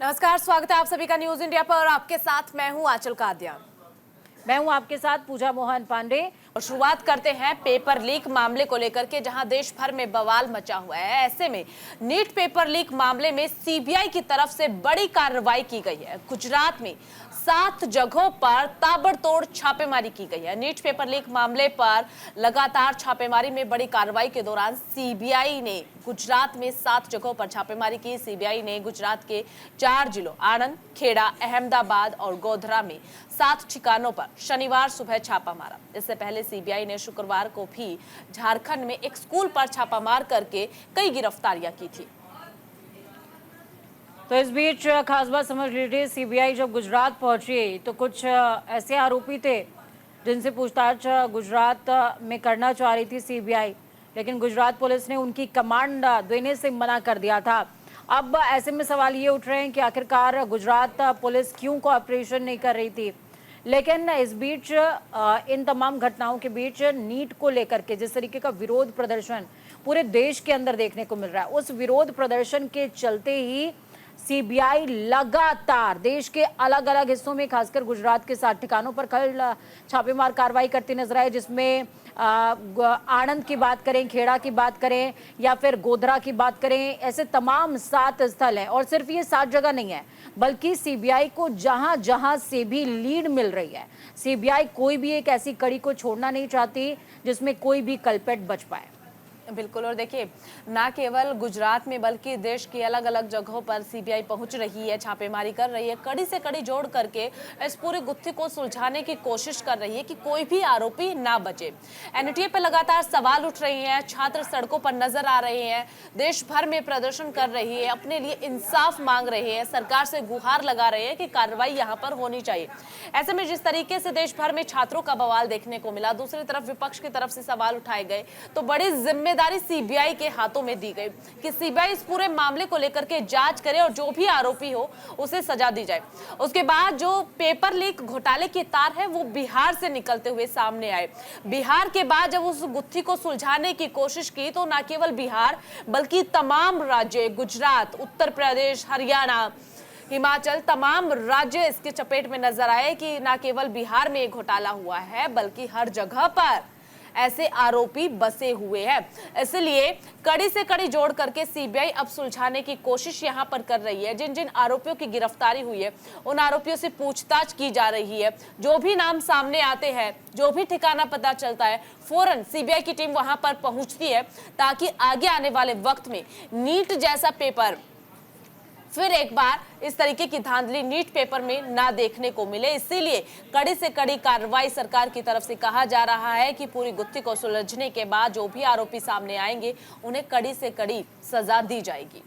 नमस्कार, स्वागत है आप सभी का न्यूज इंडिया पर और आपके साथ मैं हूं आंचल कादियान। मैं हूं आपके साथ पूजा मोहन पांडे। और शुरुआत करते हैं पेपर लीक मामले को लेकर के, जहां देश भर में बवाल मचा हुआ है। ऐसे में नीट पेपर लीक मामले में सीबीआई की तरफ से बड़ी कार्रवाई की गई है। गुजरात में 7 जगहों पर ताबड़तोड़ छापेमारी की गई है। नीट पेपर लीक मामले पर लगातार छापेमारी में बड़ी कार्रवाई के दौरान सीबीआई ने गुजरात में 7 जगहों पर छापेमारी की। सीबीआई ने गुजरात के 4 जिलों आनंद, खेड़ा, अहमदाबाद और गोधरा में 7 ठिकानों पर शनिवार सुबह छापा मारा। इससे पहले सीबीआई ने शुक्रवार को भी झारखंड में एक स्कूल पर छापा मार करके कई गिरफ्तारियां की थी। तो इस बीच खास बात समझ लीजिए, सीबीआई जब गुजरात पहुंची तो कुछ ऐसे आरोपी थे जिनसे पूछताछ गुजरात में करना चाह रही थी सीबीआई, लेकिन गुजरात पुलिस ने उनकी कमांड देने से मना कर दिया था। अब ऐसे में सवाल ये उठ रहे हैं कि आखिरकार गुजरात पुलिस क्यों कोऑपरेशन नहीं कर रही थी। लेकिन इस बीच इन तमाम घटनाओं के बीच नीट को लेकर के जिस तरीके का विरोध प्रदर्शन पूरे देश के अंदर देखने को मिल रहा है, उस विरोध प्रदर्शन के चलते ही सीबीआई लगातार देश के अलग अलग हिस्सों में, खासकर गुजरात के 7 ठिकानों पर कल छापेमार कार्रवाई करती नजर आई, जिसमें आनंद की बात करें, खेड़ा की बात करें या फिर गोधरा की बात करें, ऐसे तमाम 7 स्थल हैं। और सिर्फ ये 7 जगह नहीं है, बल्कि सीबीआई को जहां जहां से भी लीड मिल रही है, सीबीआई कोई भी एक ऐसी कड़ी को छोड़ना नहीं चाहती जिसमें कोई भी कल्पेट बच पाए। बिल्कुल। और देखिए, ना केवल गुजरात में बल्कि देश की अलग अलग जगहों पर सीबीआई पहुंच रही है, छापेमारी कर रही है, कड़ी से कड़ी जोड़ करके इस पूरे गुत्थी को सुलझाने की कोशिश कर रही है कि कोई भी आरोपी ना बचे। एनटीए पर लगातार सवाल उठ रहे हैं, छात्र सड़कों पर नजर आ रहे हैं, देश भर में प्रदर्शन कर रही है, अपने लिए इंसाफ मांग रहे हैं, सरकार से गुहार लगा रहे हैं कि कार्रवाई यहाँ पर होनी चाहिए। ऐसे में जिस तरीके से देश भर में छात्रों का बवाल देखने को मिला, दूसरी तरफ विपक्ष की तरफ से सवाल उठाए गए, तो बड़ी जिम्मेदारी सीबीआई के हाथों में दी गई कि सीबीआई इस पूरे मामले को लेकर के जांच करे और जो भी आरोपी हो उसे सजा दी जाए। उसके बाद जो पेपर लीक घोटाले के तार है वो बिहार से निकलते हुए सामने आए। बिहार के बाद जब उस गुत्थी को सुलझाने की कोशिश की तो न केवल बिहार बल्कि तमाम राज्य, गुजरात, उत्तर प्रदेश, हरियाणा, हिमाचल, तमाम राज्य इसके चपेट में नजर आए कि न केवल बिहार में घोटाला हुआ है बल्कि हर जगह पर ऐसे आरोपी बसे हुए हैं। इसलिए कड़ी से कड़ी जोड़ करके सीबीआई अब सुलझाने की कोशिश यहां पर कर रही है। जिन जिन आरोपियों की गिरफ्तारी हुई है उन आरोपियों से पूछताछ की जा रही है। जो भी नाम सामने आते हैं, जो भी ठिकाना पता चलता है, फौरन सीबीआई की टीम वहां पर पहुंचती है ताकि आगे आने वाले वक्त में नीट जैसा पेपर फिर एक बार इस तरीके की धांधली नीट पेपर में ना देखने को मिले। इसीलिए कड़ी से कड़ी कार्रवाई सरकार की तरफ से कहा जा रहा है कि पूरी गुत्थी को सुलझने के बाद जो भी आरोपी सामने आएंगे उन्हें कड़ी से कड़ी सजा दी जाएगी।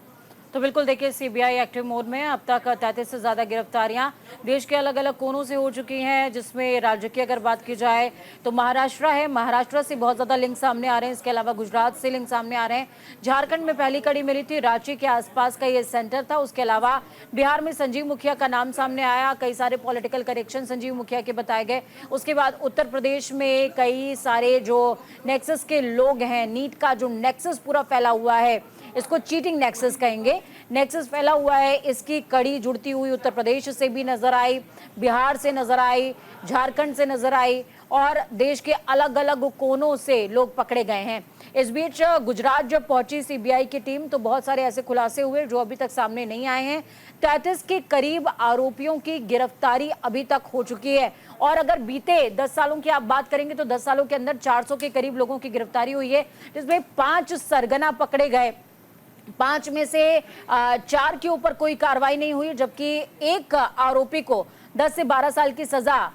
तो बिल्कुल देखिए, सीबीआई एक्टिव मोड में अब तक 33 से ज़्यादा गिरफ्तारियां देश के अलग अलग कोनों से हो चुकी हैं, जिसमें राज्य की अगर बात की जाए तो महाराष्ट्र है। महाराष्ट्र से बहुत ज़्यादा लिंक सामने आ रहे हैं। इसके अलावा गुजरात से लिंक सामने आ रहे हैं। झारखंड में पहली कड़ी मिली थी, रांची के आसपास का ये सेंटर था। उसके अलावा बिहार में संजीव मुखिया का नाम सामने आया, कई सारे पॉलिटिकल करेक्शन संजीव मुखिया के बताए गए। उसके बाद उत्तर प्रदेश में कई सारे जो नेक्सस के लोग हैं, नीट का जो नेक्सस पूरा फैला हुआ है, इसको चीटिंग नेक्सस कहेंगे, नेक्सस फैला हुआ है, इसकी कड़ी जुड़ती हुई उत्तर प्रदेश से भी नजर आई, बिहार से नजर आई, झारखंड से नजर आई और देश के अलग अलग कोनों से लोग पकड़े गए हैं। इस बीच गुजरात जब पहुंची सीबीआई की टीम तो बहुत सारे ऐसे खुलासे हुए जो अभी तक सामने नहीं आए हैं। 33 के करीब आरोपियों की गिरफ्तारी अभी तक हो चुकी है और अगर बीते 10 सालों की आप बात करेंगे तो 10 सालों के अंदर 400 के करीब लोगों की गिरफ्तारी हुई है, जिसमें 5 सरगना पकड़े गए। 5 में से 4 के ऊपर कोई कार्रवाई नहीं हुई, जबकि एक आरोपी को 10 से 12 साल की सजा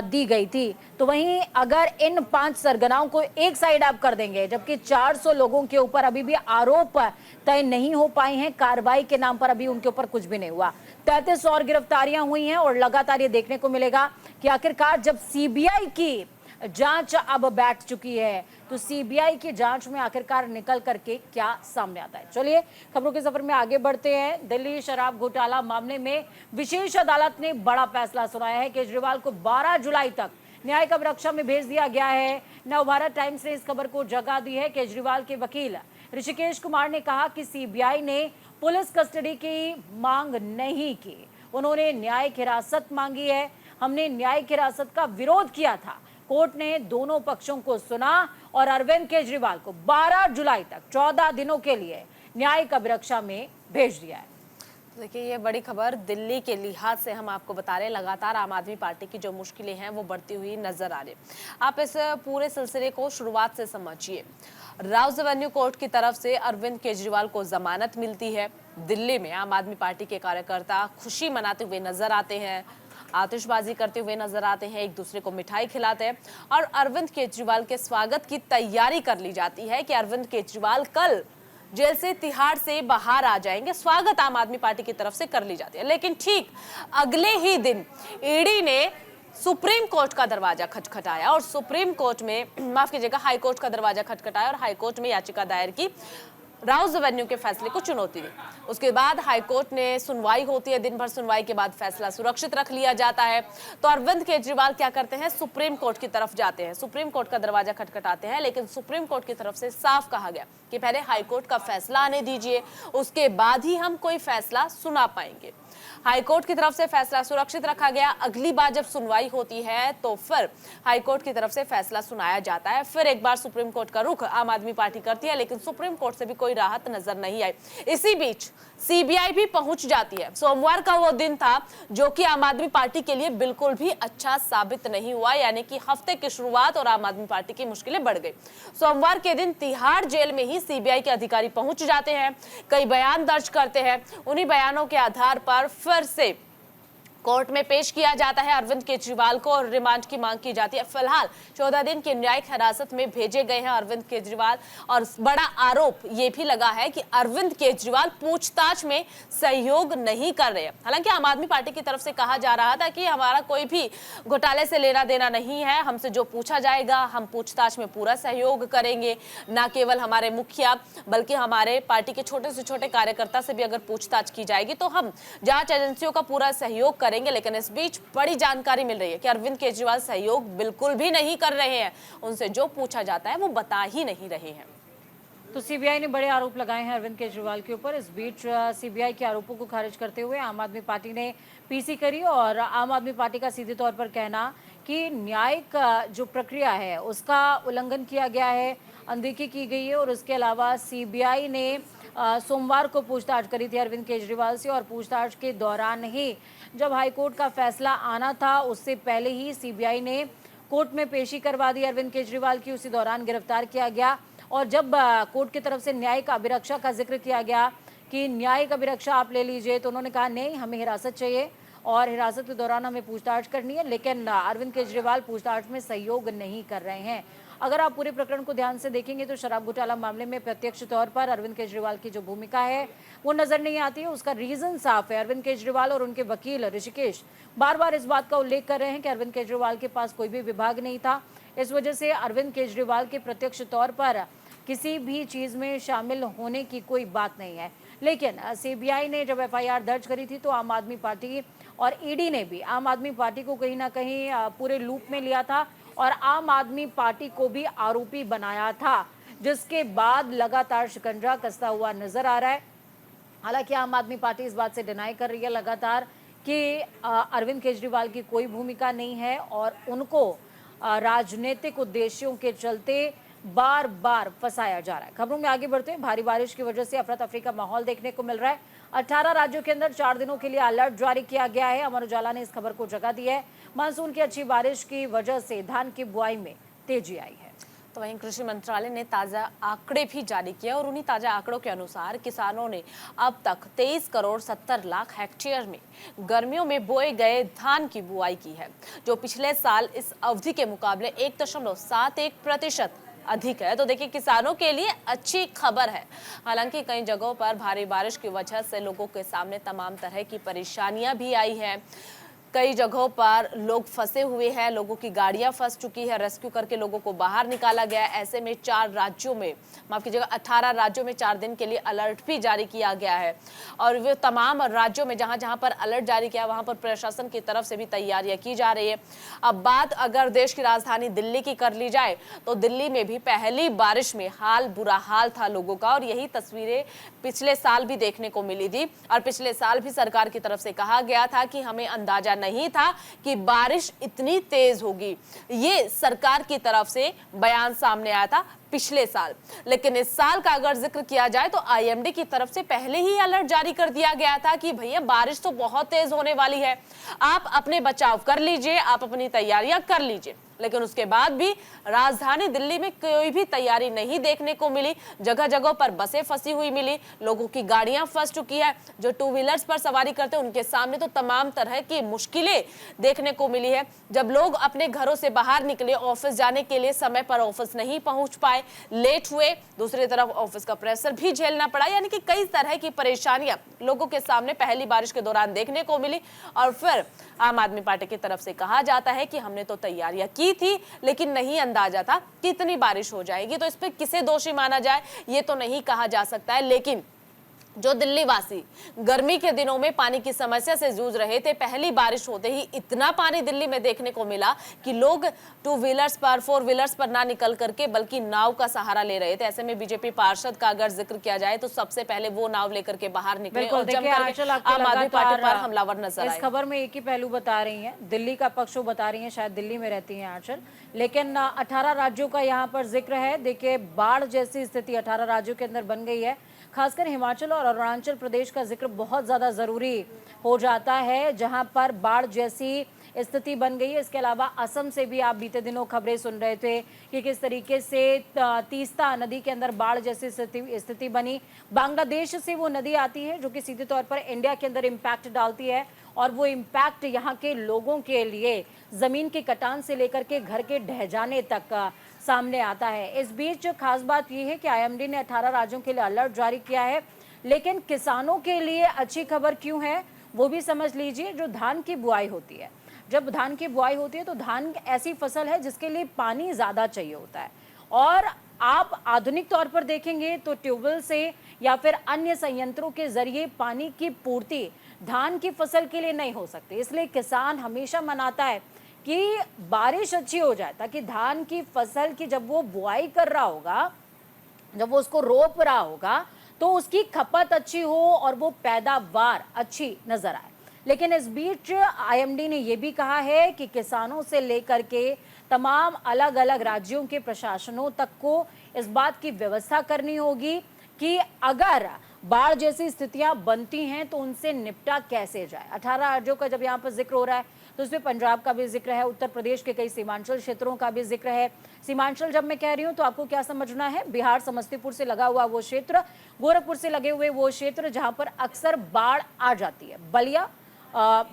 दी गई थी। तो वहीं अगर इन 5 सरगनाओं को एक साइड आप कर देंगे, जबकि 400 लोगों के ऊपर अभी भी आरोप तय नहीं हो पाए हैं, कार्रवाई के नाम पर अभी उनके ऊपर कुछ भी नहीं हुआ। 33 और गिरफ्तारियां हुई हैं और लगातार ये देखने को मिलेगा कि आखिरकार जब सीबीआई की जांच अब बैठ चुकी है तो सीबीआई की जांच में आखिरकार निकल करके क्या सामने आता है। चलिए खबरों के सफर में आगे बढ़ते हैं। दिल्ली शराब घोटाला मामले में विशेष अदालत ने बड़ा फैसला सुनाया है। केजरीवाल को 12 जुलाई तक न्यायिक अभिरक्षा में भेज दिया गया है। नवभारत टाइम्स ने इस खबर को जगह दी है। केजरीवाल के वकील ऋषिकेश कुमार ने कहा कि सीबीआई ने पुलिस कस्टडी की मांग नहीं की। उन्होंने न्यायिक हिरासत मांगी है। हमने न्यायिक हिरासत का विरोध किया था। कोर्ट ने दोनों पक्षों को सुना और अरविंद केजरीवाल को 12 जुलाई तक 14 दिनों के लिए न्यायिक अभिरक्षा में भेज दिया है। देखिए, ये बड़ी खबर दिल्ली के लिहाज से हम आपको बता रहे हैं। लगातार आम आदमी पार्टी की जो मुश्किलें हैं वो बढ़ती हुई नजर आ रही। आप इस पूरे सिलसिले को शुरुआत से समझिए। राउज एवेन्यू कोर्ट की तरफ से अरविंद केजरीवाल को जमानत मिलती है। दिल्ली में आम आदमी पार्टी के कार्यकर्ता खुशी मनाते हुए नजर आते हैं, आतिशबाजी करते हुए नजर आते हैं, एक दूसरे को मिठाई खिलाते हैं और अरविंद केजरीवाल के स्वागत की तैयारी कर ली जाती है कि अरविंद केजरीवाल कल जेल से, तिहाड़ से बाहर आ जाएंगे। स्वागत आम आदमी पार्टी की तरफ से कर ली जाती है। लेकिन ठीक अगले ही दिन ईडी ने सुप्रीम कोर्ट का दरवाजा खटखटाया और सुप्रीम कोर्ट में, माफ कीजिएगा, हाई कोर्ट का दरवाजा खटखटाया और हाई कोर्ट में याचिका दायर की, राउज एवेन्यू के फैसले को चुनौती दी। उसके बाद हाई कोर्ट ने सुनवाई होती है। दिन भर सुनवाई के बाद फैसला सुरक्षित रख लिया जाता है। तो अरविंद केजरीवाल क्या करते हैं, सुप्रीम कोर्ट की तरफ जाते हैं, सुप्रीम कोर्ट का दरवाजा खटखटाते हैं। लेकिन सुप्रीम कोर्ट की तरफ से साफ कहा गया कि पहले हाई कोर्ट का फैसला आने दीजिए, उसके बाद ही हम कोई फैसला सुना पाएंगे। हाई कोर्ट की तरफ से फैसला सुरक्षित रखा गया। अगली बार जब सुनवाई होती है तो फिर हाई कोर्ट की तरफ से फैसला सुनाया जाता है। फिर एक बार सुप्रीम कोर्ट का रुख आम आदमी पार्टी करती है, लेकिन सुप्रीम कोर्ट से भी कोई राहत नजर नहीं आई। इसी बीच सीबीआई भी पहुंच जाती है। सोमवार का वो दिन था जो कि आम आदमी पार्टी के लिए बिल्कुल भी अच्छा साबित नहीं हुआ, यानी कि हफ्ते की शुरुआत और आम आदमी पार्टी की मुश्किलें बढ़ गई। सोमवार के दिन तिहाड़ जेल में ही सीबीआई के अधिकारी पहुंच जाते हैं, कई बयान दर्ज करते हैं। उन्हीं बयानों के आधार पर फिर से कोर्ट में पेश किया जाता है अरविंद केजरीवाल को और रिमांड की मांग की जाती है। फिलहाल 14 दिन की न्यायिक हिरासत में भेजे गए हैं अरविंद केजरीवाल और बड़ा आरोप ये भी लगा है कि अरविंद केजरीवाल पूछताछ में सहयोग नहीं कर रहे हैं। हालांकि आम आदमी पार्टी की तरफ से कहा जा रहा था कि हमारा कोई भी घोटाले से लेना देना नहीं है, हमसे जो पूछा जाएगा हम पूछताछ में पूरा सहयोग करेंगे। न केवल हमारे मुखिया बल्कि हमारे पार्टी के छोटे से छोटे कार्यकर्ता से भी अगर पूछताछ की जाएगी तो हम जांच एजेंसियों का पूरा सहयोग करेंगे। लेकिन इस बीच बड़ी जानकारी मिल रही है कि अरविंद केजरीवाल सहयोग बिल्कुल भी नहीं कर रहे हैं। उनसे जो पूछा जाता है वो बता ही नहीं रहे हैं। तो सीबीआई ने बड़े आरोप लगाए हैं अरविंद केजरीवाल के ऊपर। इस बीच सीबीआई के आरोपों को खारिज करते हुए आम आदमी पार्टी ने पीसी करी और आम आदमी पार्टी का सीधे तौर पर कहना कि न्यायिक जो प्रक्रिया है उसका उल्लंघन किया गया है, अनदेखी की गई है। और उसके अलावा सीबीआई ने सोमवार को पूछताछ करी थी अरविंद केजरीवाल से और पूछताछ के दौरान ही जब हाईकोर्ट का फैसला आना था उससे पहले ही सीबीआई ने कोर्ट में पेशी करवा दी अरविंद केजरीवाल की। उसी दौरान गिरफ्तार किया गया और जब कोर्ट की तरफ से न्यायिक अभिरक्षा का जिक्र किया गया कि न्यायिक अभिरक्षा आप ले लीजिए, तो उन्होंने कहा नहीं, हमें हिरासत चाहिए और हिरासत के दौरान हमें पूछताछ करनी है। लेकिन अरविंद केजरीवाल पूछताछ में सहयोग नहीं कर रहे हैं। अगर आप पूरे प्रकरण को ध्यान से देखेंगे तो शराब घोटाला मामले में प्रत्यक्ष तौर पर अरविंद केजरीवाल की जो भूमिका है वो नजर नहीं आती है। उसका रीजन साफ है। अरविंद केजरीवाल और उनके वकील ऋषिकेश बार बार इस बात का उल्लेख कर रहे हैं कि अरविंद केजरीवाल के पास कोई भी विभाग नहीं था। इस वजह से अरविंद केजरीवाल के प्रत्यक्ष तौर पर किसी भी चीज में शामिल होने की कोई बात नहीं है। लेकिन सीबीआई ने जब एफआईआर दर्ज करी थी तो आम आदमी पार्टी और ईडी ने भी आम आदमी पार्टी को कहीं ना कहीं पूरे लूप में लिया था और आम आदमी पार्टी को भी आरोपी बनाया था, जिसके बाद लगातार शिकंजा कसता हुआ नजर आ रहा है। हालांकि आम आदमी पार्टी इस बात से डिनाई कर रही है लगातार कि अरविंद केजरीवाल की कोई भूमिका नहीं है और उनको राजनीतिक उद्देश्यों के चलते बार बार फंसाया जा रहा है। खबरों में आगे बढ़ते हैं। भारी बारिश की वजह से अफरा तफरी का माहौल देखने को मिल रहा है। 18 राज्यों के अंदर 4 दिनों के लिए अलर्ट जारी किया गया है। अमर उजाला ने इस खबर को जगह दी है। मानसून की अच्छी बारिश की वजह से धान की बुआई में तेजी आई है। तो वहीं कृषि मंत्रालय ने ताजा आंकड़े भी जारी किए और उन्हीं ताजा आंकड़ों के अनुसार किसानों ने अब तक 23 करोड़ 70 लाख हेक्टेयर में गर्मियों में बोए गए धान की बुआई की है, जो पिछले साल इस अवधि के मुकाबले 1.71% अधिक है। तो देखिए, किसानों के लिए अच्छी खबर है। हालांकि कई जगहों पर भारी बारिश की वजह से लोगों के सामने तमाम तरह की परेशानियां भी आई हैं। कई जगहों पर लोग फंसे हुए हैं, लोगों की गाड़ियां फंस चुकी है, रेस्क्यू करके लोगों को बाहर निकाला गया है। ऐसे में 4 राज्यों में, माफ कीजिएगा 18 राज्यों में 4 दिन के लिए अलर्ट भी जारी किया गया है। और वे तमाम राज्यों में जहां जहां पर अलर्ट जारी किया वहां पर प्रशासन की तरफ से भी तैयारियां की जा रही है। अब बात अगर देश की राजधानी दिल्ली की कर ली जाए तो दिल्ली में भी पहली बारिश में बुरा हाल था लोगों का, और यही तस्वीरें पिछले साल भी देखने को मिली थी। और पिछले साल भी सरकार की तरफ से कहा गया था कि हमें अंदाजा नहीं था कि बारिश इतनी तेज होगी। ये सरकार की तरफ से बयान सामने आया था पिछले साल। लेकिन इस साल का अगर जिक्र किया जाए तो आईएमडी की तरफ से पहले ही अलर्ट जारी कर दिया गया था कि भैया बारिश तो बहुत तेज होने वाली है, आप अपने बचाव कर लीजिए, आप अपनी तैयारियां कर लीजिए। लेकिन उसके बाद भी राजधानी दिल्ली में कोई भी तैयारी नहीं देखने को मिली। जगह जगह पर बसें फंसी हुई मिली, लोगों की गाड़ियां फंस चुकी है। जो टू व्हीलर्स पर सवारी करते हैं उनके सामने तो तमाम तरह की मुश्किलें देखने को मिली है। जब लोग अपने घरों से बाहर निकले ऑफिस जाने के लिए, समय पर ऑफिस नहीं पहुंच पाए, लेट हुए, दूसरी तरफ ऑफिस का प्रेशर भी झेलना पड़ा। यानी कि कई तरह की परेशानियां लोगों के सामने पहली बारिश के दौरान देखने को मिली। और फिर आम आदमी पार्टी की तरफ से कहा जाता है कि हमने तो तैयारियां की थी, लेकिन नहीं अंदाजा था कि इतनी बारिश हो जाएगी। तो इस पे किसे दोषी माना जाए ये तो नहीं कहा जा सकता है। लेकिन जो दिल्ली वासी गर्मी के दिनों में पानी की समस्या से जूझ रहे थे, पहली बारिश होते ही इतना पानी दिल्ली में देखने को मिला कि लोग टू व्हीलर्स पर, फोर व्हीलर्स पर ना निकल करके बल्कि नाव का सहारा ले रहे थे। ऐसे में बीजेपी पार्षद का अगर जिक्र किया जाए तो सबसे पहले वो नाव लेकर के बाहर निकले और जमकर आम आदमी पार्टी पर हमलावर नजर आए। इस खबर में एक ही पहलू बता रही हैं, दिल्ली का पक्ष वो बता रही हैं, शायद दिल्ली में रहती हैं आंचल, लेकिन 18 राज्यों का यहाँ पर जिक्र है। देखिए बाढ़ जैसी स्थिति 18 राज्यों के अंदर बन गई है। खासकर हिमाचल और अरुणाचल प्रदेश का जिक्र बहुत ज़्यादा ज़रूरी हो जाता है, जहां पर बाढ़ जैसी स्थिति बन गई है। इसके अलावा असम से भी आप बीते दिनों खबरें सुन रहे थे कि किस तरीके से तीस्ता नदी के अंदर बाढ़ जैसी स्थिति बनी। बांग्लादेश से वो नदी आती है जो कि सीधे तौर पर इंडिया के अंदर इम्पैक्ट डालती है, और वो इम्पैक्ट यहाँ के लोगों के लिए ज़मीन की कटान से लेकर के घर के ढह जाने तक सामने आता है। इस बीच खास बात यह है कि आईएमडी ने 18 राज्यों के लिए अलर्ट जारी किया है, लेकिन किसानों के लिए अच्छी खबर क्यों है वो भी समझ लीजिए। जो धान की बुआई होती है, जब धान की बुआई होती है तो धान ऐसी फसल है जिसके लिए पानी ज़्यादा चाहिए होता है, और आप आधुनिक तौर पर देखेंगे तो ट्यूबवेल से या फिर अन्य संयंत्रों के जरिए पानी की पूर्ति धान की फसल के लिए नहीं हो सकती। इसलिए किसान हमेशा मनाता है कि बारिश अच्छी हो जाए, ताकि धान की फसल की जब वो बुआई कर रहा होगा, जब वो उसको रोप रहा होगा, तो उसकी खपत अच्छी हो और वो पैदावार अच्छी नजर आए। लेकिन इस बीच आईएमडी ने ये भी कहा है कि किसानों से लेकर के तमाम अलग अलग राज्यों के प्रशासनों तक को इस बात की व्यवस्था करनी होगी कि अगर बाढ़ जैसी स्थितियां बनती हैं तो उनसे निपटा कैसे जाए। 18 राज्यों का जब यहाँ पर जिक्र हो रहा है तो उसमें पंजाब का भी जिक्र है, उत्तर प्रदेश के कई सीमांचल क्षेत्रों का भी जिक्र है। सीमांचल जब मैं कह रही हूँ तो आपको क्या समझना है, बिहार समस्तीपुर से लगा हुआ वो क्षेत्र, गोरखपुर से लगे हुए वो क्षेत्र जहाँ पर अक्सर बाढ़ आ जाती है।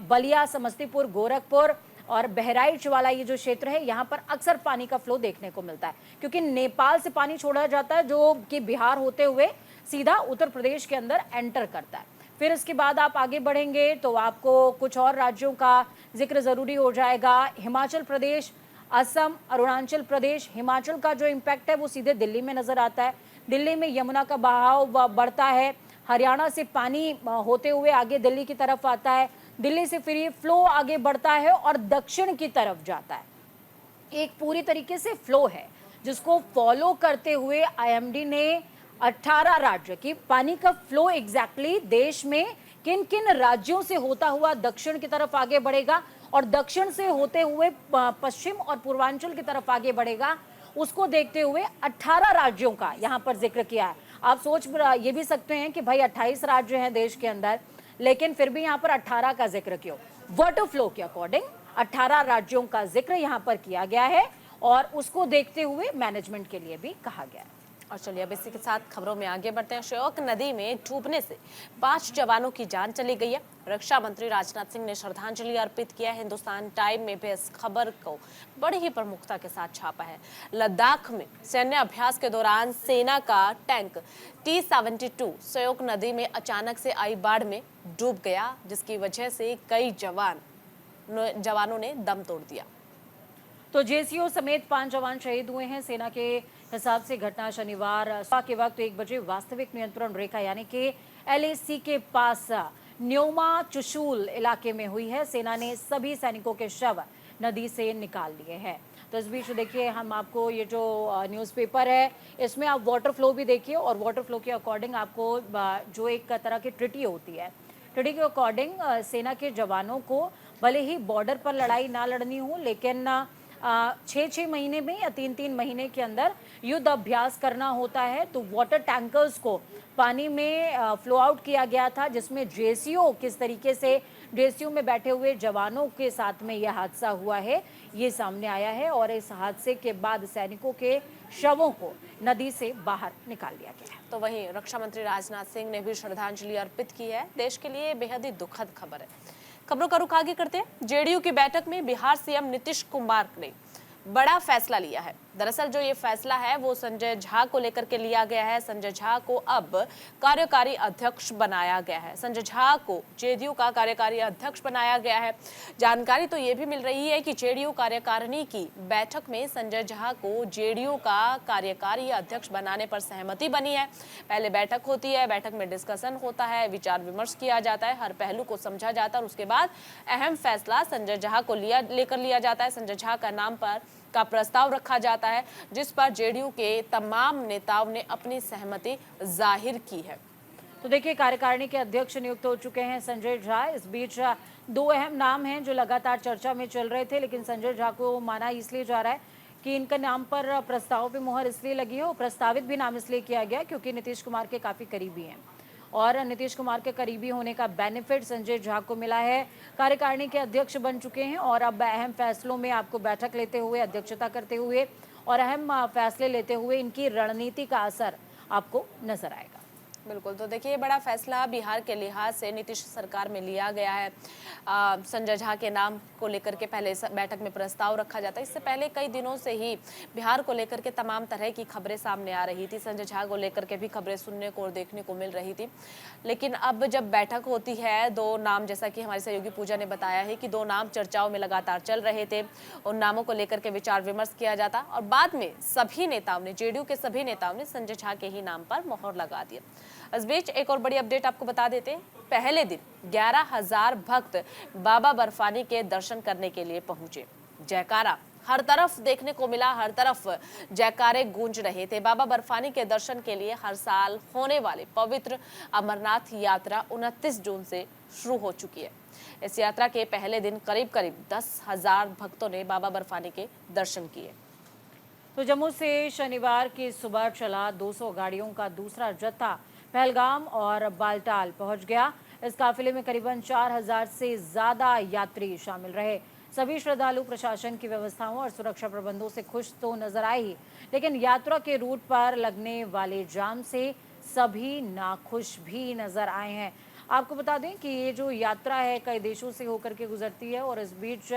बलिया, समस्तीपुर, गोरखपुर और बहराइच वाला ये जो क्षेत्र है, यहाँ पर अक्सर पानी का फ्लो देखने को मिलता है, क्योंकि नेपाल से पानी छोड़ा जाता है जो कि बिहार होते हुए सीधा उत्तर प्रदेश के अंदर एंटर करता है। फिर इसके बाद आप आगे बढ़ेंगे तो आपको कुछ और राज्यों का जिक्र जरूरी हो जाएगा। हिमाचल प्रदेश, असम, अरुणाचल प्रदेश। हिमाचल का जो इम्पैक्ट है वो सीधे दिल्ली में नजर आता है। दिल्ली में यमुना का बहाव बढ़ता है, हरियाणा से पानी होते हुए आगे दिल्ली की तरफ आता है, दिल्ली से फिर ये फ्लो आगे बढ़ता है और दक्षिण की तरफ जाता है। एक पूरी तरीके से फ्लो है जिसको फॉलो करते हुए आईएमडी ने 18 राज्य की पानी का फ्लो एग्जैक्टली देश में किन किन राज्यों से होता हुआ दक्षिण की तरफ आगे बढ़ेगा और दक्षिण से होते हुए पश्चिम और पूर्वांचल की तरफ आगे बढ़ेगा, उसको देखते हुए 18 राज्यों का यहाँ पर जिक्र किया है। आप सोच ये भी सकते हैं कि भाई 28 राज्य हैं देश के अंदर, लेकिन फिर भी यहाँ पर 18 का जिक्र क्यों? वाटर फ्लो के अकॉर्डिंग 18 राज्यों का जिक्र यहाँ पर किया गया है और उसको देखते हुए मैनेजमेंट के लिए भी कहा गया है। और चलिए अब इसी के साथ खबरों में आगे बढ़ते हैं। श्योक नदी में डूबने से 5 जवानों की जान चली गई है। रक्षा मंत्री राजनाथ सिंह ने श्रद्धांजलि अर्पित किया। हिंदुस्तान टाइम में भी इस खबर को बड़ी ही प्रमुखता के साथ छापा है। लद्दाख में सैन्य अभ्यास के दौरान सेना का टैंक T-72 श्योक नदी में अचानक से आई बाढ़ में डूब गया, जिसकी वजह से कई जवान जवानों ने दम तोड़ दिया। तो जेसीओ समेत 5 जवान शहीद हुए हैं। सेना के हिसाब से घटना शनिवार सुबह के वक्त 1 बजे वास्तविक नियंत्रण रेखा यानी कि एलएसी के पास न्योमा चुशूल इलाके में हुई है। सेना ने सभी सैनिकों के शव नदी से निकाल लिए हैं। तो इस बीच देखिए, हम आपको ये जो न्यूज़पेपर है इसमें आप वाटर फ्लो भी देखिए, और वाटर फ्लो के अकॉर्डिंग आपको जो एक तरह की ट्रिटी होती है, ट्रिटी के अकॉर्डिंग सेना के जवानों को भले ही बॉर्डर पर लड़ाई ना लड़नी हो, लेकिन 6-6 महीने में या 3-3 महीने के अंदर युद्ध अभ्यास करना होता है। तो वाटर टैंकर्स को पानी में फ्लो आउट किया गया था, जिसमें जेसीओ किस तरीके से जेसीओ में बैठे हुए जवानों के साथ में यह हादसा हुआ है, ये सामने आया है। और इस हादसे के बाद सैनिकों के शवों को नदी से बाहर निकाल लिया गया है। तो वहीं रक्षा मंत्री राजनाथ सिंह ने भी श्रद्धांजलि अर्पित की है। देश के लिए बेहद ही दुखद खबर है। खबरों का रुख आगे करते हैं। जेडीयू की बैठक में बिहार सीएम नीतीश कुमार ने बड़ा फैसला लिया है। दरअसल जो ये फैसला है वो संजय झा को लेकर के लिया गया है। संजय झा को अब कार्यकारी अध्यक्ष बनाया गया है। संजय झा को जेडीयू का कार्यकारी अध्यक्ष बनाया गया है। जानकारी तो ये भी मिल रही है कि जेडीयू कार्यकारिणी की बैठक में संजय झा को जेडीयू का कार्यकारी अध्यक्ष बनाने पर सहमति बनी है। पहले बैठक होती है, बैठक में डिस्कशन होता है, विचार विमर्श किया जाता है, हर पहलू को समझा जाता है और उसके बाद अहम फैसला संजय झा को लेकर लिया जाता है। संजय झा का नाम पर का प्रस्ताव रखा जाता है, जिस पर जेडीयू के तमाम नेताओं ने अपनी सहमति जाहिर की है। तो देखिए, कार्यकारिणी के अध्यक्ष नियुक्त हो चुके हैं संजय झा। इस बीच 2 अहम नाम हैं जो लगातार चर्चा में चल रहे थे, लेकिन संजय झा को माना इसलिए जा रहा है कि इनका नाम पर प्रस्ताव पे मुहर इसलिए लगी है और प्रस्तावित भी नाम इसलिए किया गया क्योंकि नीतीश कुमार के काफी करीबी हैं, और नीतीश कुमार के करीबी होने का बेनिफिट संजय झा को मिला है। कार्यकारिणी के अध्यक्ष बन चुके हैं और अब अहम फैसलों में आपको बैठक लेते हुए, अध्यक्षता करते हुए और अहम फैसले लेते हुए इनकी रणनीति का असर आपको नजर आएगा। बिल्कुल। तो देखिए, बड़ा फैसला बिहार के लिहाज से नीतीश सरकार में लिया गया है। संजय झा के नाम को लेकर के पहले बैठक में प्रस्ताव रखा जाता है। इससे पहले कई दिनों से ही बिहार को लेकर के तमाम तरह की खबरें सामने आ रही थी। संजय झा को लेकर के भी खबरें सुनने को और देखने को मिल रही थी। लेकिन अब जब बैठक होती है, 2 नाम, जैसा कि हमारी सहयोगी पूजा ने बताया है कि 2 नाम चर्चाओं में लगातार चल रहे थे, उन नामों को लेकर के विचार विमर्श किया जाता और बाद में सभी नेताओं ने, जेडीयू के सभी नेताओं ने संजय झा के ही नाम पर मोहर लगा दिया। इस बीच एक और बड़ी अपडेट आपको बता देते हैं। पहले दिन 11,000 भक्त बाबा बर्फानी के दर्शन करने के लिए पहुंचे। जयकारा हर तरफ देखने को मिला, हर तरफ जयकारे गूंज रहे थे। बाबा बर्फानी के दर्शन के लिए हर साल होने वाले पवित्र अमरनाथ यात्रा 29 जून से शुरू हो चुकी है। इस यात्रा के पहले दिन करीब 10,000 भक्तों ने बाबा बर्फानी के दर्शन किए। तो जम्मू से शनिवार की सुबह चला 200 गाड़ियों का दूसरा जत्था पहलगाम और बालटाल पहुंच गया। इस काफिले में करीबन 4,000 से ज्यादा यात्री शामिल रहे। सभी श्रद्धालु प्रशासन की व्यवस्थाओं और सुरक्षा प्रबंधों से खुश तो नजर आए ही, लेकिन यात्रा के रूट पर लगने वाले जाम से सभी नाखुश भी नजर आए हैं। आपको बता दें कि ये जो यात्रा है कई देशों से होकर के गुजरती है और इस बीच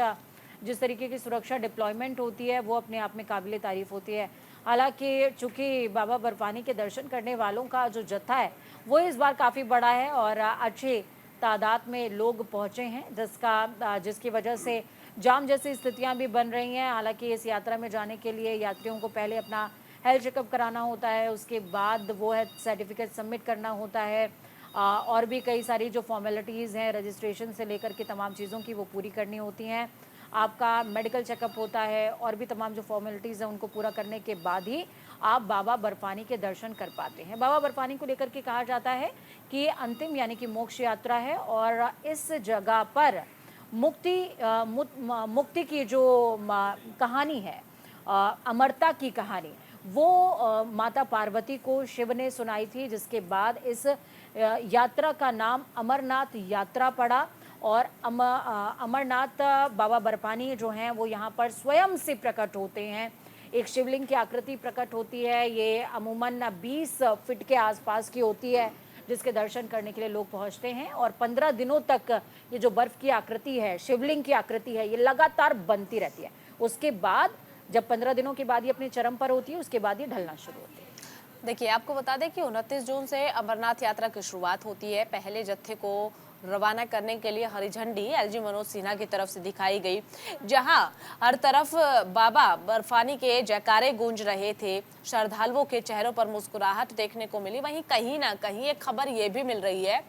जिस तरीके की सुरक्षा डिप्लॉयमेंट होती है वो अपने आप में काबिले तारीफ होती है। हालांकि चूंकि बाबा बर्फानी के दर्शन करने वालों का जो जत्था है वो इस बार काफ़ी बड़ा है और अच्छे तादाद में लोग पहुंचे हैं, जिसकी वजह से जाम जैसी स्थितियां भी बन रही हैं। हालांकि इस यात्रा में जाने के लिए यात्रियों को पहले अपना हेल्थ चेकअप कराना होता है, उसके बाद वो हेल्थ सर्टिफिकेट सबमिट करना होता है और भी कई सारी जो फॉर्मेलिटीज़ हैं रजिस्ट्रेशन से लेकर के तमाम चीज़ों की वो पूरी करनी होती हैं। आपका मेडिकल चेकअप होता है और भी तमाम जो फॉर्मेलिटीज़ हैं उनको पूरा करने के बाद ही आप बाबा बर्फानी के दर्शन कर पाते हैं। बाबा बर्फानी को लेकर के कहा जाता है कि ये अंतिम यानी कि मोक्ष यात्रा है और इस जगह पर मुक्ति की जो कहानी है, अमरता की कहानी, वो माता पार्वती को शिव ने सुनाई थी, जिसके बाद इस यात्रा का नाम अमरनाथ यात्रा पड़ा। और अमरनाथ बाबा बर्फानी जो हैं वो यहाँ पर स्वयं से प्रकट होते हैं। एक शिवलिंग की आकृति प्रकट होती है, ये अमूमन 20 फीट के आसपास की होती है, जिसके दर्शन करने के लिए लोग पहुँचते हैं। और 15 दिनों तक ये जो बर्फ़ की आकृति है, शिवलिंग की आकृति है, ये लगातार बनती रहती है। उसके बाद जब 15 दिनों के बाद ये अपने चरम पर होती है, उसके बाद ये ढलना शुरू होती है। देखिए, आपको बता दें कि 29 जून से अमरनाथ यात्रा की शुरुआत होती है। पहले जत्थे को रवाना करने के लिए हरी झंडी एलजी मनोज सिन्हा की तरफ से दिखाई गई, जहां हर तरफ बाबा बर्फानी के जयकारे गूंज रहे थे, श्रद्धालुओं के चेहरों पर मुस्कुराहट देखने को मिली। वहीं कहीं ना कहीं एक खबर ये भी मिल रही है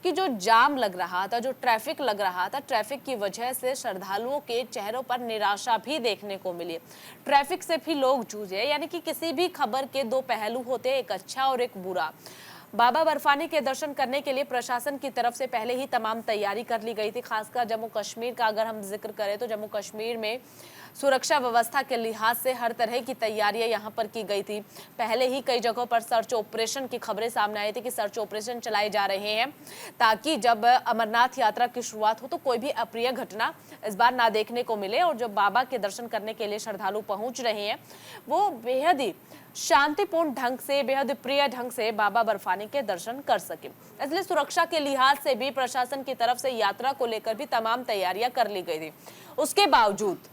कि जो जाम लग रहा था, जो ट्रैफिक लग रहा था, ट्रैफिक की वजह से श्रद्धालुओं के चेहरों पर निराशा भी देखने को मिली। ट्रैफिक से भी लोग जूझे, यानी कि किसी भी खबर के दो पहलू होते हैं, एक अच्छा और एक बुरा। बाबा बर्फानी के दर्शन करने के लिए प्रशासन की तरफ से पहले ही तमाम तैयारी कर ली गई थी। खासकर जम्मू कश्मीर का अगर हम जिक्र करें तो जम्मू कश्मीर में सुरक्षा व्यवस्था के लिहाज से हर तरह की तैयारियां यहां पर की गई थी। पहले ही कई जगहों पर सर्च ऑपरेशन की खबरें सामने आई थी कि सर्च ऑपरेशन चलाए जा रहे हैं, ताकि जब अमरनाथ यात्रा की शुरुआत हो तो कोई भी अप्रिय घटना इस बार ना देखने को मिले, और जो बाबा के दर्शन करने के लिए श्रद्धालु पहुंच रहे हैं वो बेहद ही शांतिपूर्ण ढंग से, बेहद प्रिय ढंग से बाबा बर्फानी के दर्शन कर सके। इसलिए सुरक्षा के लिहाज से भी प्रशासन की तरफ से यात्रा को लेकर भी तमाम तैयारियां कर ली गई थी। उसके बावजूद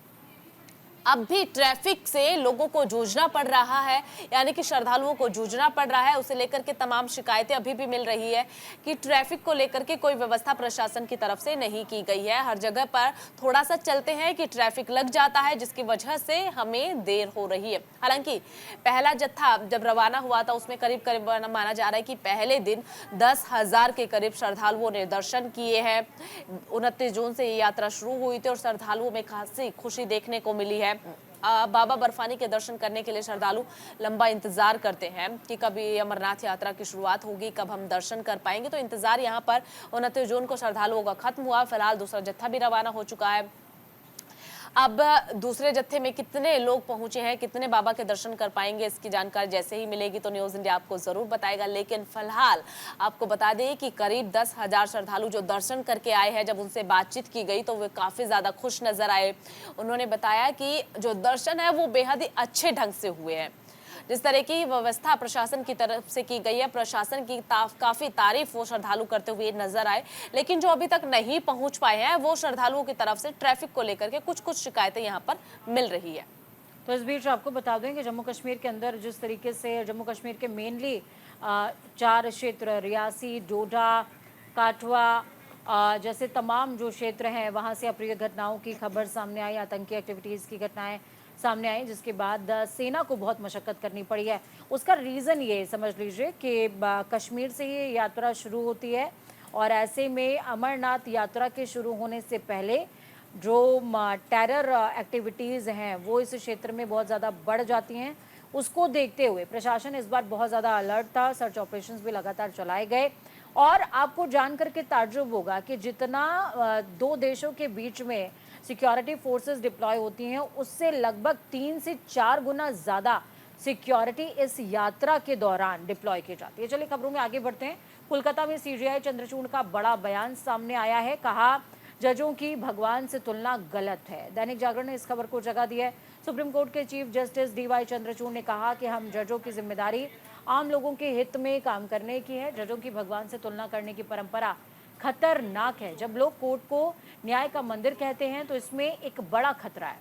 अब भी ट्रैफिक से लोगों को जूझना पड़ रहा है, यानी कि श्रद्धालुओं को जूझना पड़ रहा है। उसे लेकर के तमाम शिकायतें अभी भी मिल रही है कि ट्रैफिक को लेकर के कोई व्यवस्था प्रशासन की तरफ से नहीं की गई है। हर जगह पर थोड़ा सा चलते हैं कि ट्रैफिक लग जाता है, जिसकी वजह से हमें देर हो रही है। हालांकि पहला जत्था जब रवाना हुआ था उसमें करीब करीब माना जा रहा है कि पहले दिन 10,000 के करीब श्रद्धालुओं ने दर्शन किए हैं। 29 जून से ये यात्रा शुरू हुई थी और श्रद्धालुओं में खासी खुशी देखने को मिली है। बाबा बर्फानी के दर्शन करने के लिए श्रद्धालु लंबा इंतजार करते हैं कि कभी अमरनाथ यात्रा की शुरुआत होगी, कब हम दर्शन कर पाएंगे। तो इंतजार यहाँ पर 29 जून को श्रद्धालुओं का खत्म हुआ। फिलहाल दूसरा जत्था भी रवाना हो चुका है। अब दूसरे जत्थे में कितने लोग पहुंचे हैं, कितने बाबा के दर्शन कर पाएंगे, इसकी जानकारी जैसे ही मिलेगी तो न्यूज इंडिया आपको जरूर बताएगा। लेकिन फिलहाल आपको बता दें कि करीब 10,000 श्रद्धालु जो दर्शन करके आए हैं, जब उनसे बातचीत की गई तो वे काफी ज्यादा खुश नजर आए। उन्होंने बताया कि जो दर्शन है वो बेहद ही अच्छे ढंग से हुए हैं। जिस तरह की व्यवस्था प्रशासन की तरफ से की गई है, प्रशासन की काफी तारीफ वो श्रद्धालु करते हुए नजर आए। लेकिन जो अभी तक नहीं पहुंच पाए हैं वो श्रद्धालुओं की तरफ से ट्रैफिक को लेकर के कुछ शिकायतें यहाँ पर मिल रही है। तो इस बीच आपको बता दें कि जम्मू कश्मीर के अंदर जिस तरीके से जम्मू कश्मीर के मेनली 4 क्षेत्र रियासी, डोडा, काठवा जैसे तमाम जो क्षेत्र हैं वहाँ से अप्रिय घटनाओं की खबर सामने आई, आतंकी एक्टिविटीज़ की घटनाएं सामने आई, जिसके बाद सेना को बहुत मशक्कत करनी पड़ी है। उसका रीज़न ये समझ लीजिए कि कश्मीर से ये यात्रा शुरू होती है और ऐसे में अमरनाथ यात्रा के शुरू होने से पहले जो टेरर एक्टिविटीज़ हैं वो इस क्षेत्र में बहुत ज़्यादा बढ़ जाती हैं। उसको देखते हुए प्रशासन इस बार बहुत ज़्यादा अलर्ट था, सर्च ऑपरेशंस भी लगातार चलाए गए। और आपको जान करके ताज्जुब होगा कि जितना 2 देशों के बीच में सिक्योरिटी फोर्सेस डिप्लॉय होती हैं उससे लगभग 3 से 4 गुना ज़्यादा सिक्योरिटी इस यात्रा के दौरान डिप्लॉय की जाती है। चलिए खबरों में आगे बढ़ते हैं। कोलकाता में सीजीआई चंद्रचूड़ का बड़ा बयान सामने आया है। कहा जजों की भगवान से तुलना गलत है। दैनिक जागरण ने इस खबर को जगह दी है। सुप्रीम कोर्ट के चीफ जस्टिस डीवाई चंद्रचूड़ ने कहा कि हम जजों की जिम्मेदारी आम लोगों के हित में काम करने की है। जजों की भगवान से तुलना करने की परंपरा खतरनाक है। जब लोग कोर्ट को न्याय का मंदिर कहते हैं तो इसमें एक बड़ा खतरा है।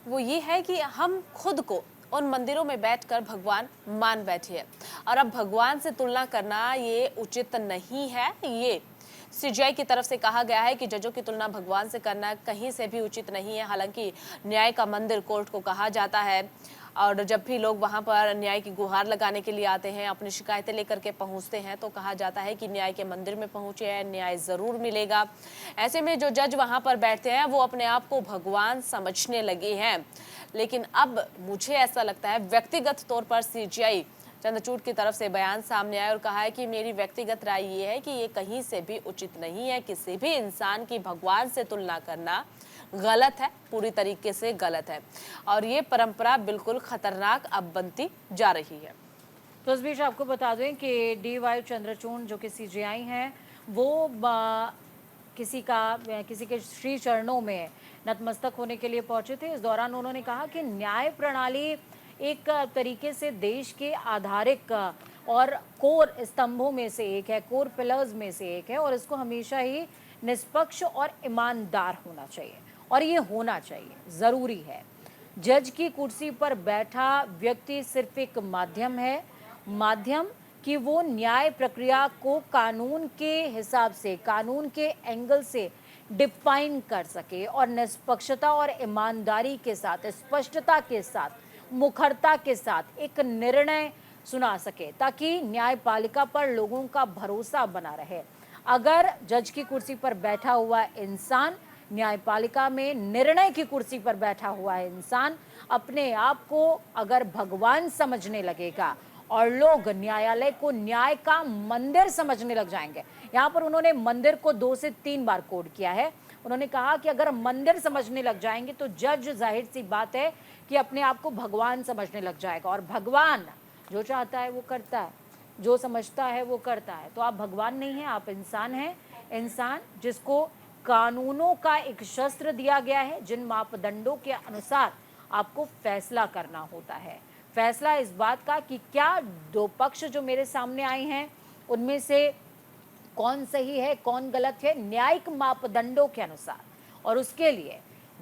वो ये है कि हम खुद को उन मंदिरों में बैठकर भगवान मान बैठे हैं, और अब भगवान से तुलना करना ये उचित नहीं है। ये सीजीआई की तरफ से कहा गया है कि जजों की तुलना भगवान से करना कहीं से भी उचित नहीं है। हालांकि न्याय का मंदिर कोर्ट को कहा जाता है, और जब भी लोग वहां पर न्याय की गुहार लगाने के लिए आते हैं, अपनी शिकायतें लेकर के पहुंचते हैं, तो कहा जाता है कि न्याय के मंदिर में पहुंचे हैं, न्याय जरूर मिलेगा। ऐसे में जो जज वहां पर बैठते हैं वो अपने आप को भगवान समझने लगे हैं। लेकिन अब मुझे ऐसा लगता है व्यक्तिगत तौर पर सीजीआई चंद्रचूड़ की तरफ से बयान सामने आया और कहा है कि मेरी व्यक्तिगत राय ये है कि ये कहीं से भी उचित नहीं है। किसी भी इंसान की भगवान से तुलना करना गलत है, पूरी तरीके से गलत है, और ये परंपरा बिल्कुल खतरनाक अब बनती जा रही है। तो इस बीच आपको बता दें कि डीवाई चंद्रचूड़ जो कि सीजीआई हैं वो किसी के श्री चरणों में नतमस्तक होने के लिए पहुंचे थे। इस दौरान उन्होंने कहा कि न्याय प्रणाली एक तरीके से देश के आधारिक और कोर स्तंभों में से एक है, कोर पिलर्स में से एक है, और इसको हमेशा ही निष्पक्ष और ईमानदार होना चाहिए, और ये होना चाहिए, ज़रूरी है। जज की कुर्सी पर बैठा व्यक्ति सिर्फ एक माध्यम है, माध्यम कि वो न्याय प्रक्रिया को कानून के हिसाब से, कानून के एंगल से डिफाइन कर सके और निष्पक्षता और ईमानदारी के साथ, स्पष्टता के साथ, मुखरता के साथ एक निर्णय सुना सके, ताकि न्यायपालिका पर लोगों का भरोसा बना रहे। अगर जज की कुर्सी पर बैठा हुआ इंसान, न्यायपालिका में निर्णय की कुर्सी पर बैठा हुआ इंसान अपने आप को अगर भगवान समझने लगेगा और लोग न्यायालय को न्याय का मंदिर समझने लग जाएंगे। यहाँ पर उन्होंने मंदिर को 2 से 3 बार कोड किया है। उन्होंने कहा कि अगर मंदिर समझने लग जाएंगे तो जज, जाहिर सी बात है कि अपने आप को भगवान समझने लग जाएगा, और भगवान जो चाहता है वो करता है, जो समझता है वो करता है। तो आप भगवान नहीं हैं, आप इंसान हैं, इंसान जिसको कानूनों का एक शस्त्र दिया गया है, जिन मापदंडों के अनुसार आपको फैसला करना होता है। फैसला इस बात का कि क्या 2 पक्ष जो मेरे सामने आए हैं उनमें से कौन सही है, कौन गलत है, न्यायिक मापदंडों के अनुसार। और उसके लिए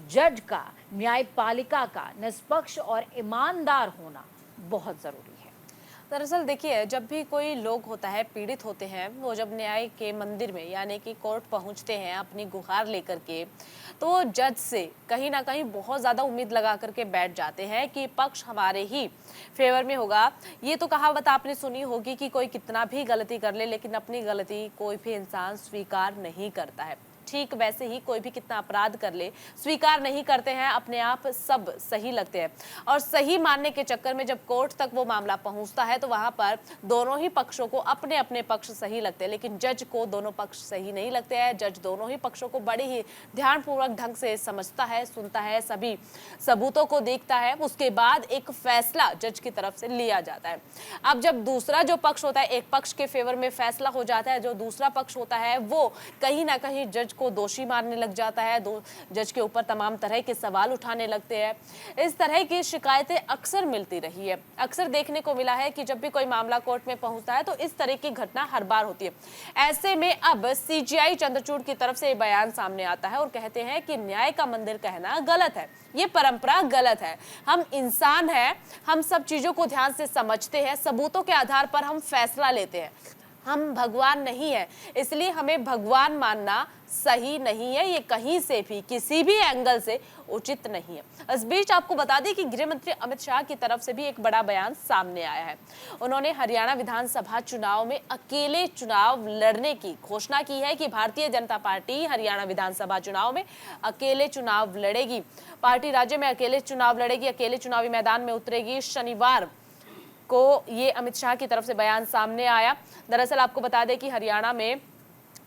जज का, न्यायपालिका का निष्पक्ष और ईमानदार होना बहुत जरूरी है। दरअसल देखिए, जब भी कोई लोग होता है, पीड़ित होते हैं, वो जब न्याय के मंदिर में यानी कि कोर्ट पहुंचते हैं अपनी गुहार लेकर के, तो वो जज से कहीं ना कहीं बहुत ज़्यादा उम्मीद लगा करके बैठ जाते हैं कि पक्ष हमारे ही फेवर में होगा। ये तो कहावत आपने सुनी होगी कि कोई कितना भी गलती कर ले, लेकिन अपनी गलती कोई भी इंसान स्वीकार नहीं करता है। ठीक वैसे ही कोई भी कितना अपराध कर ले, स्वीकार नहीं करते हैं, अपने आप सब सही लगते हैं। और सही मानने के चक्कर में जब कोर्ट तक वो मामला पहुंचता है तो वहां पर दोनों ही पक्षों को अपने अपने पक्ष सही लगते हैं, लेकिन जज को दोनों पक्ष सही नहीं लगते हैं। जज दोनों ही पक्षों को बड़े ही ध्यानपूर्वक ढंग से समझता है, सुनता है, सभी सबूतों को देखता है, उसके बाद एक फैसला जज की तरफ से लिया जाता है। अब जब दूसरा जो पक्ष होता है, एक पक्ष के फेवर में फैसला हो जाता है, जो दूसरा पक्ष होता है वो कहीं ना कहीं जज को दोषी मानने लग जाता है, जज के ऊपर तमाम तरह के सवाल उठाने लगते हैं। इस तरह की शिकायतें अक्सर मिलती रही है। अक्सर देखने को मिला है कि जब भी कोई मामला कोर्ट में पहुंचता है तो इस तरह की घटना हर बार होती है। ऐसे में अब सीजेआई चंद्रचूड़ की तरफ से बयान सामने आता है और कहते हैं कि न्याय का मंदिर कहना गलत है, ये परंपरा गलत है। हम इंसान हैं, हम सब चीजों को ध्यान से समझते हैं, सबूतों के आधार पर हम फैसला लेते हैं। हम भगवान नहीं है, इसलिए हमें भगवान मानना सही नहीं है। ये कहीं से भी, किसी भी एंगल से उचित नहीं है। इस बीच आपको बता दें कि गृह मंत्री अमित शाह की तरफ से भी एक बड़ा बयान सामने आया है। उन्होंने हरियाणा विधानसभा चुनाव में अकेले चुनाव लड़ने की घोषणा की है कि भारतीय जनता पार्टी हरियाणा विधानसभा चुनाव में अकेले चुनाव लड़ेगी। पार्टी राज्य में अकेले चुनाव लड़ेगी, अकेले चुनावी मैदान में उतरेगी। शनिवार को ये अमित शाह की तरफ से बयान सामने आया। दरअसल आपको बता दें कि हरियाणा में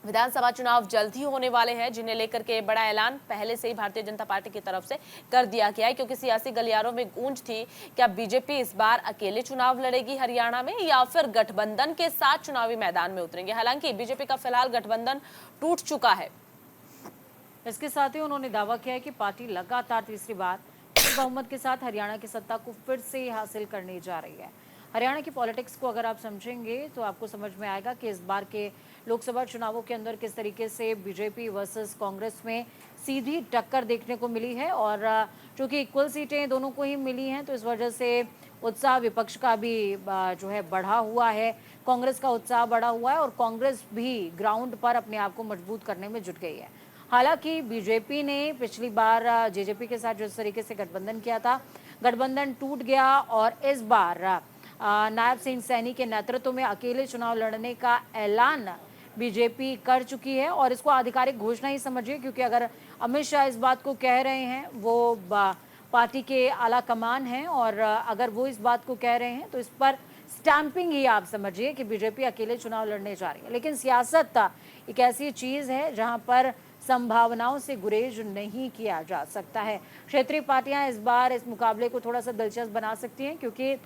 विधानसभा चुनाव जल्द ही होने वाले हैं, जिन्हें लेकर के बड़ा ऐलान पहले से ही भारतीय जनता पार्टी की तरफ से कर दिया गया है, क्योंकि सियासी गलियारों में गूंज थी क्या बीजेपी इस बार अकेले चुनाव लड़ेगी हरियाणा में या फिर गठबंधन के साथ चुनावी मैदान में उतरेंगे। हालांकि बीजेपी का फिलहाल गठबंधन टूट चुका है। इसके साथ ही उन्होंने दावा किया है कि पार्टी लगातार तीसरी बार बहुमत के साथ हरियाणा की सत्ता को फिर से हासिल करने जा रही है। हरियाणा की पॉलिटिक्स को अगर आप समझेंगे तो आपको समझ में आएगा कि इस बार के लोकसभा चुनावों के अंदर किस तरीके से बीजेपी वर्सेस कांग्रेस में सीधी टक्कर देखने को मिली है। और चूंकि इक्वल सीटें दोनों को ही मिली हैं तो इस वजह से उत्साह विपक्ष का भी जो है बढ़ा हुआ है, कांग्रेस का उत्साह बढ़ा हुआ है और कांग्रेस भी ग्राउंड पर अपने आप को मजबूत करने में जुट गई है। हालांकि बीजेपी ने पिछली बार जेजेपी के साथ जिस तरीके से गठबंधन किया था, गठबंधन टूट गया और इस बार नायब सिंह सैनी के नेतृत्व में अकेले चुनाव लड़ने का ऐलान बीजेपी कर चुकी है। और इसको आधिकारिक घोषणा ही समझिए, क्योंकि अगर अमित शाह इस बात को कह रहे हैं, वो पार्टी के आला कमान हैं और अगर वो इस बात को कह रहे हैं तो इस पर स्टैंपिंग ही आप समझिए कि बीजेपी अकेले चुनाव लड़ने जा रही है। लेकिन सियासत एक ऐसी चीज़ है जहां पर संभावनाओं से गुरेज नहीं किया जा सकता है। क्षेत्रीय पार्टियां इस बार इस मुकाबले को थोड़ा सा दिलचस्प बना सकती हैं, क्योंकि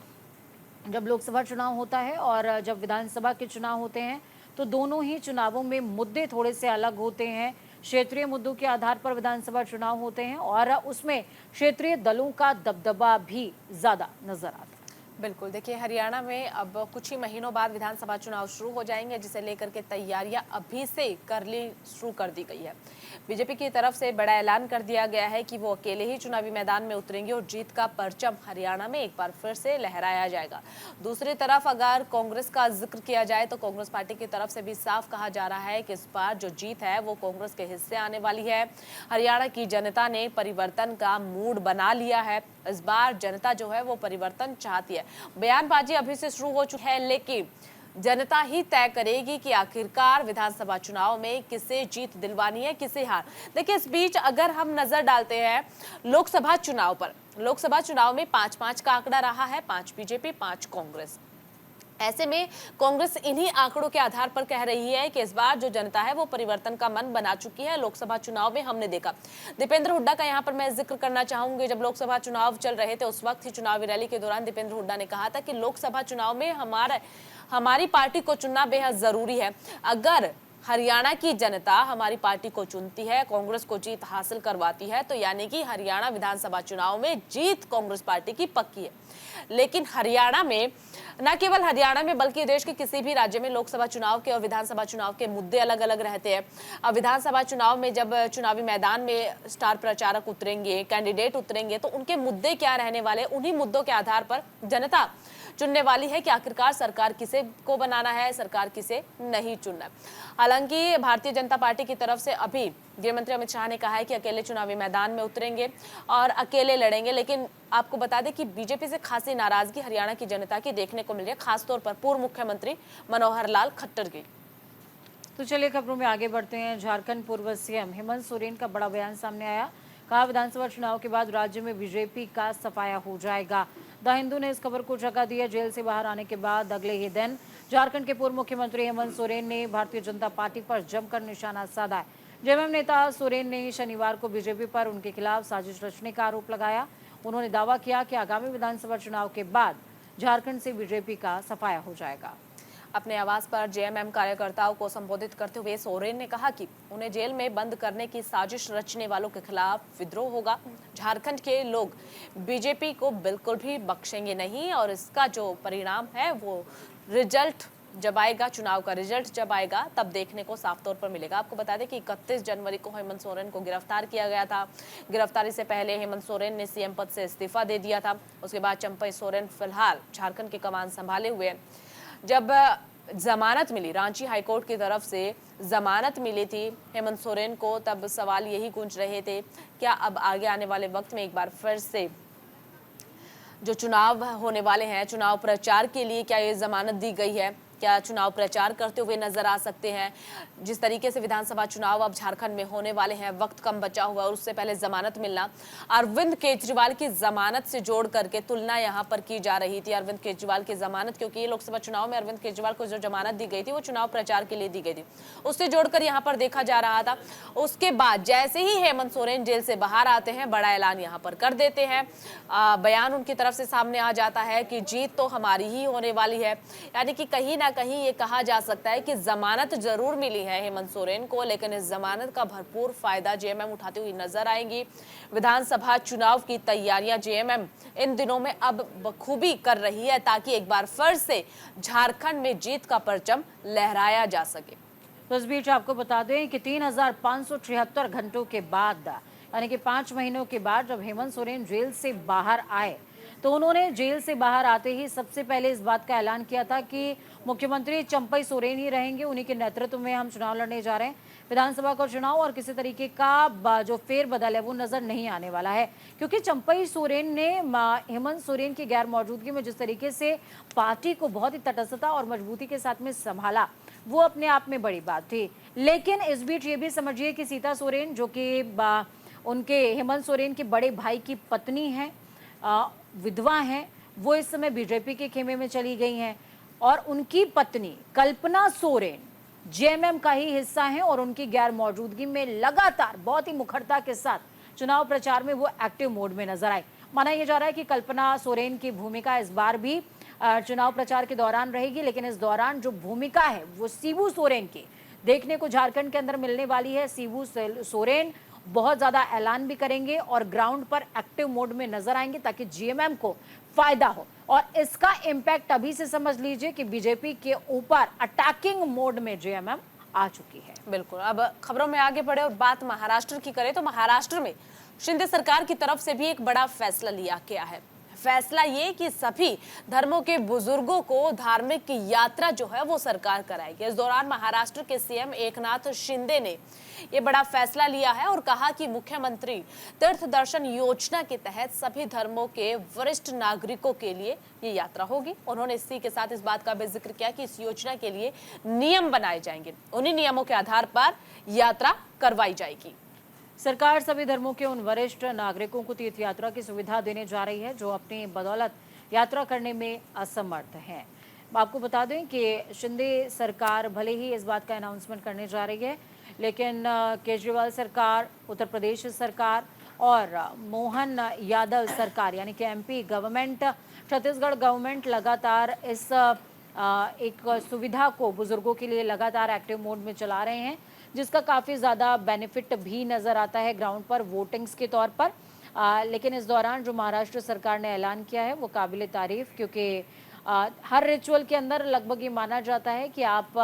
जब लोकसभा चुनाव होता है और जब विधानसभा के चुनाव होते हैं तो दोनों ही चुनावों में मुद्दे थोड़े से अलग होते हैं। क्षेत्रीय मुद्दों के आधार पर विधानसभा चुनाव होते हैं और उसमें क्षेत्रीय दलों का दबदबा भी ज़्यादा नजर आता है। बिल्कुल, देखिए हरियाणा में अब कुछ ही महीनों बाद विधानसभा चुनाव शुरू हो जाएंगे, जिसे लेकर के तैयारियां अभी से शुरू कर दी गई है। बीजेपी की तरफ से बड़ा ऐलान कर दिया गया है कि वो अकेले ही चुनावी मैदान में उतरेंगे और जीत का परचम हरियाणा में एक बार फिर से लहराया जाएगा। दूसरी तरफ अगर कांग्रेस का जिक्र किया जाए तो कांग्रेस पार्टी की तरफ से भी साफ कहा जा रहा है कि इस बार जो जीत है वो कांग्रेस के हिस्से आने वाली है। हरियाणा की जनता ने परिवर्तन का मूड बना लिया है। इस बार जनता जो है वो परिवर्तन चाहती है। बयानबाजी अभी से शुरू हो चुकी है, लेकिन जनता ही तय करेगी कि आखिरकार विधानसभा चुनाव में किसे जीत दिलवानी है, किसे हार। देखिए, इस बीच अगर हम नजर डालते हैं लोकसभा चुनाव पर, लोकसभा चुनाव में 5-5 का आंकड़ा रहा है, 5 बीजेपी 5 कांग्रेस। ऐसे में कांग्रेस इन्हीं आंकड़ों के आधार पर कह रही है कि इस बार जो जनता है वो परिवर्तन का मन बना चुकी है। लोकसभा चुनाव में हमने देखा, दीपेंद्र हुड्डा का यहाँ पर मैं जिक्र करना चाहूंगी। जब लोकसभा चुनाव चल रहे थे उस वक्त ही चुनावी रैली के दौरान दीपेंद्र हुड्डा ने कहा था कि लोकसभा चुनाव में हमारी पार्टी को चुनना बेहद जरूरी है। अगर हरियाणा की जनता हमारी पार्टी को चुनती है, कांग्रेस को जीत हासिल करवाती है, तो यानी कि हरियाणा विधानसभा चुनाव में जीत कांग्रेस पार्टी की पक्की है। लेकिन हरियाणा में, न केवल हरियाणा में बल्कि देश के किसी भी राज्य में लोकसभा चुनाव के और विधानसभा चुनाव के मुद्दे अलग अलग रहते हैं। अब विधानसभा चुनाव में जब चुनावी मैदान में स्टार प्रचारक उतरेंगे, कैंडिडेट उतरेंगे, तो उनके मुद्दे क्या रहने वाले, उन्हीं मुद्दों के आधार पर जनता चुनने वाली है कि आखिरकार सरकार किसे को बनाना है, सरकार किसे नहीं चुनना। हालांकि भारतीय जनता पार्टी की तरफ से अभी गृह मंत्री अमित शाह ने कहा है कि अकेले चुनावी मैदान में उतरेंगे और अकेले लड़ेंगे। लेकिन आपको बता दें कि बीजेपी से खासी नाराजगी हरियाणा की जनता की देखने को मिल रही है, खासतौर पर पूर्व मुख्यमंत्री मनोहर लाल खट्टर की। तो चलिए खबरों में आगे बढ़ते हैं। झारखंड पूर्व सीएम हेमंत सोरेन का बड़ा बयान सामने आया। कहा, विधानसभा चुनाव के बाद राज्य में बीजेपी का सफाया हो जाएगा। द हिंदू ने इस खबर को जगह दी है। जेल से बाहर आने के बाद अगले ही दिन झारखंड के पूर्व मुख्यमंत्री हेमंत सोरेन ने भारतीय जनता पार्टी पर जमकर निशाना साधा है। जेएमएम नेता सोरेन ने शनिवार को बीजेपी पर उनके खिलाफ साजिश रचने का आरोप लगाया। उन्होंने दावा किया कि आगामी विधानसभा चुनाव के बाद झारखंड से बीजेपी का सफाया हो जाएगा। अपने आवास पर जेएमएम कार्यकर्ताओं को संबोधित करते हुए सोरेन ने कहा कि उन्हें जेल में बंद करने की साजिश रचने वालों के खिलाफ विद्रोह होगा। झारखंड के लोग बीजेपी को बिल्कुल भी बख्शेंगे नहीं और इसका जो परिणाम है वो रिजल्ट जब आएगा, चुनाव का रिजल्ट जब आएगा तब देखने को साफ तौर पर मिलेगा। आपको बता दें कि 31 जनवरी को हेमंत सोरेन को गिरफ्तार किया गया था। गिरफ्तारी से पहले हेमंत सोरेन ने सीएम पद से इस्तीफा दे दिया था। उसके बाद चंपई सोरेन फिलहाल झारखंड की कमान संभाले हुए हैं। जब जमानत मिली, रांची हाईकोर्ट की तरफ से जमानत मिली थी हेमंत सोरेन को, तब सवाल यही गूंज रहे थे, क्या अब आगे आने वाले वक्त में एक बार फिर से जो चुनाव होने वाले हैं, चुनाव प्रचार के लिए क्या ये जमानत दी गई है, क्या चुनाव प्रचार करते हुए नजर आ सकते हैं। जिस तरीके से विधानसभा चुनाव अब झारखंड में होने वाले हैं, वक्त कम बचा हुआ और उससे पहले जमानत मिलना, अरविंद केजरीवाल की जमानत से जोड़ करके तुलना यहां पर की जा रही थी। अरविंद केजरीवाल की जमानत, क्योंकि ये लोकसभा चुनाव में अरविंद केजरीवाल को जो जमानत दी गई थी वो चुनाव प्रचार के लिए दी गई थी, उससे जोड़कर यहाँ पर देखा जा रहा था। उसके बाद जैसे ही हेमंत सोरेन जेल से बाहर आते हैं, बड़ा ऐलान यहाँ पर कर देते हैं। बयान उनकी तरफ से सामने आ जाता है कि जीत तो हमारी ही होने वाली है। यानी कि कहीं ना कहीं ये कहा जा सकता है कि जमानत जरूर मिली है हेमंत सोरेन को, लेकिन इस जमानत का भरपूर फायदा जेएमएम उठाती हुई नजर आएंगी। विधानसभा चुनाव की तैयारियां जेएमएम इन दिनों में अब बखूबी कर रही है ताकि एक बार फिर से झारखंड में जीत का परचम लहराया जा सके। तो इस बीच आपको बता दें कि 3573 घंटों के बाद, यानी कि 5 महीनों के बाद जब हेमंत सोरेन जेल से बाहर आए, तो उन्होंने जेल से बाहर आते ही सबसे पहले इस बात का ऐलान किया था कि मुख्यमंत्री चंपई सोरेन ही रहेंगे, उन्हीं के नेतृत्व में हम चुनाव लड़ने जा रहे हैं। विधानसभा का चुनाव और किसी तरीके का जो फेरबदल है वो नजर नहीं आने वाला है, क्योंकि चंपई सोरेन ने हेमंत सोरेन की गैर मौजूदगी में जिस तरीके से पार्टी को बहुत ही तटस्थता और मजबूती के साथ में संभाला, वो अपने आप में बड़ी बात थी। लेकिन इस बीच ये भी समझिए कि सीता सोरेन, जो कि उनके हेमंत सोरेन के बड़े भाई की पत्नी है, विधवा हैं, वो इस समय बीजेपी के खेमे में चली गई हैं और उनकी पत्नी कल्पना सोरेन जेएमएम का ही हिस्सा हैं और उनकी गैर मौजूदगी में लगातार बहुत ही मुखरता के साथ चुनाव प्रचार में वो एक्टिव मोड में नजर आए। माना यह जा रहा है कि कल्पना सोरेन की भूमिका इस बार भी चुनाव प्रचार के दौरान रहेगी, लेकिन इस दौरान जो भूमिका है वो शिबू सोरेन की देखने को झारखंड के अंदर मिलने वाली है। शिबू सोरेन बहुत ज्यादा ऐलान भी करेंगे और ग्राउंड पर एक्टिव मोड में नजर आएंगे ताकि जीएमएम को फायदा हो। और इसका इंपैक्ट अभी से समझ लीजिए कि बीजेपी के ऊपर अटैकिंग मोड में जीएमएम आ चुकी है। बिल्कुल। अब खबरों में आगे बढ़े और बात महाराष्ट्र की करें तो महाराष्ट्र में शिंदे सरकार की तरफ से भी एक बड़ा फैसला लिया गया है। फैसला ये कि सभी धर्मों के बुजुर्गों को धार्मिक यात्रा जो है वो सरकार कराएगी। इस दौरान महाराष्ट्र के सीएम एकनाथ शिंदे ने ये बड़ा फैसला लिया है और कहा कि मुख्यमंत्री तीर्थ दर्शन योजना के तहत सभी धर्मों के वरिष्ठ नागरिकों के लिए ये यात्रा होगी। उन्होंने इसी के साथ इस बात का भी जिक्र किया कि इस योजना के लिए नियम बनाए जाएंगे, उन्हीं नियमों के आधार पर यात्रा करवाई जाएगी। सरकार सभी धर्मों के उन वरिष्ठ नागरिकों को तीर्थ यात्रा की सुविधा देने जा रही है जो अपनी बदौलत यात्रा करने में असमर्थ हैं। आपको बता दें कि शिंदे सरकार भले ही इस बात का अनाउंसमेंट करने जा रही है, लेकिन केजरीवाल सरकार, उत्तर प्रदेश सरकार और मोहन यादव सरकार यानी कि एमपी गवर्नमेंट, छत्तीसगढ़ गवर्नमेंट लगातार इस एक सुविधा को बुजुर्गों के लिए लगातार एक्टिव मोड में चला रहे हैं, जिसका काफ़ी ज़्यादा बेनिफिट भी नज़र आता है ग्राउंड पर वोटिंग्स के तौर पर। लेकिन इस दौरान जो महाराष्ट्र सरकार ने ऐलान किया है वो काबिल तारीफ, क्योंकि हर रिचुअल के अंदर लगभग ये माना जाता है कि आप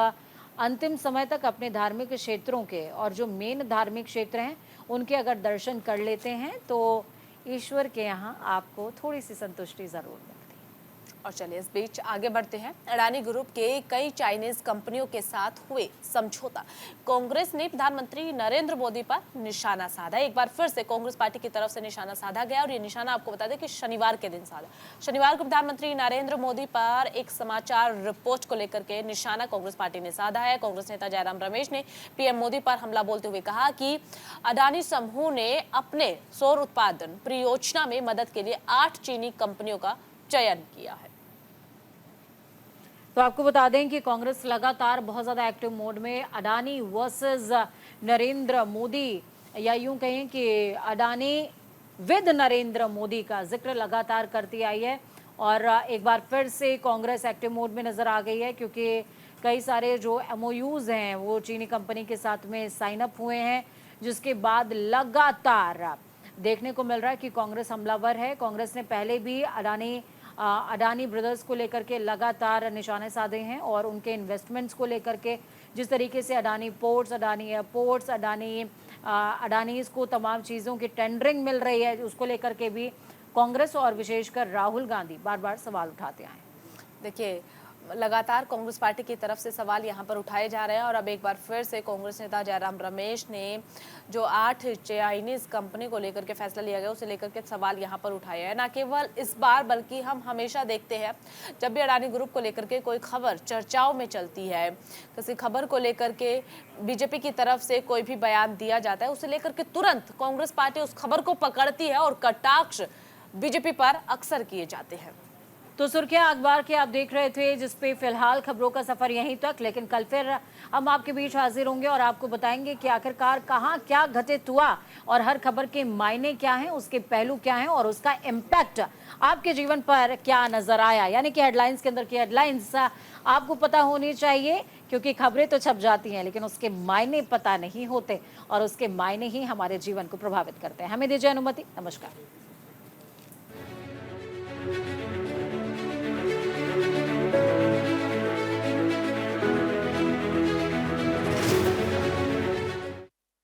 अंतिम समय तक अपने धार्मिक क्षेत्रों के और जो मेन धार्मिक क्षेत्र हैं उनके अगर दर्शन कर लेते हैं तो ईश्वर के यहाँ आपको थोड़ी सी संतुष्टि ज़रूर मिलती है। और चलिए इस बीच आगे बढ़ते हैं। अडानी ग्रुप के कई चाइनीज कंपनियों के साथ हुए समझौता, कांग्रेस ने प्रधानमंत्री नरेंद्र मोदी पर निशाना साधा। एक बार फिर से कांग्रेस पार्टी की तरफ से निशाना साधा गया और ये निशाना आपको बता दें कि शनिवार के दिन साधा। शनिवार को प्रधानमंत्री नरेंद्र मोदी पर एक समाचार रिपोर्ट को लेकर के निशाना कांग्रेस पार्टी ने साधा है। कांग्रेस नेता जयराम रमेश ने पीएम मोदी पर हमला बोलते हुए कहा कि अडानी समूह ने अपने सौर उत्पादन परियोजना में मदद के लिए 8 चीनी कंपनियों का चयन किया है। तो आपको बता दें कि कांग्रेस लगातार बहुत ज़्यादा एक्टिव मोड में अडानी वर्सेस नरेंद्र मोदी, या यूं कहें कि अडानी विद नरेंद्र मोदी का जिक्र लगातार करती आई है। और एक बार फिर से कांग्रेस एक्टिव मोड में नज़र आ गई है, क्योंकि कई सारे जो एमओयूज हैं वो चीनी कंपनी के साथ में साइन अप हुए हैं, जिसके बाद लगातार देखने को मिल रहा है कि कांग्रेस हमलावर है। कांग्रेस ने पहले भी अडानी ब्रदर्स को लेकर के लगातार निशाने साधे हैं और उनके इन्वेस्टमेंट्स को लेकर के, जिस तरीके से अडानी पोर्ट्स, अडानी एयरपोर्ट्स, अडानीज को तमाम चीज़ों की टेंडरिंग मिल रही है, उसको लेकर के भी कांग्रेस और विशेषकर राहुल गांधी बार बार सवाल उठाते आए। देखिए, लगातार कांग्रेस पार्टी की तरफ से सवाल यहाँ पर उठाए जा रहे हैं और अब एक बार फिर से कांग्रेस नेता जयराम रमेश ने जो 8 चाइनीज कंपनी को लेकर के फैसला लिया गया उसे लेकर के सवाल यहाँ पर उठाए हैं। ना केवल इस बार बल्कि हम हमेशा देखते हैं जब भी अडानी ग्रुप को लेकर के कोई खबर चर्चाओं में चलती है, किसी खबर को लेकर के बीजेपी की तरफ से कोई भी बयान दिया जाता है, उसे लेकर के तुरंत कांग्रेस पार्टी उस खबर को पकड़ती है और कटाक्ष बीजेपी पर अक्सर किए जाते हैं। तो सुर्खियां अखबार के आप देख रहे थे, जिसपे फिलहाल खबरों का सफर यहीं तक, लेकिन कल फिर हम आपके बीच हाजिर होंगे और आपको बताएंगे कि आखिरकार कहां क्या घटित हुआ और हर खबर के मायने क्या हैं, उसके पहलू क्या हैं और उसका इम्पैक्ट आपके जीवन पर क्या नजर आया। यानी कि हेडलाइंस के अंदर की हेडलाइंस आपको पता होनी चाहिए, क्योंकि खबरें तो छप जाती हैं लेकिन उसके मायने पता नहीं होते और उसके मायने ही हमारे जीवन को प्रभावित करते हैं। हमें दीजिए अनुमति, नमस्कार।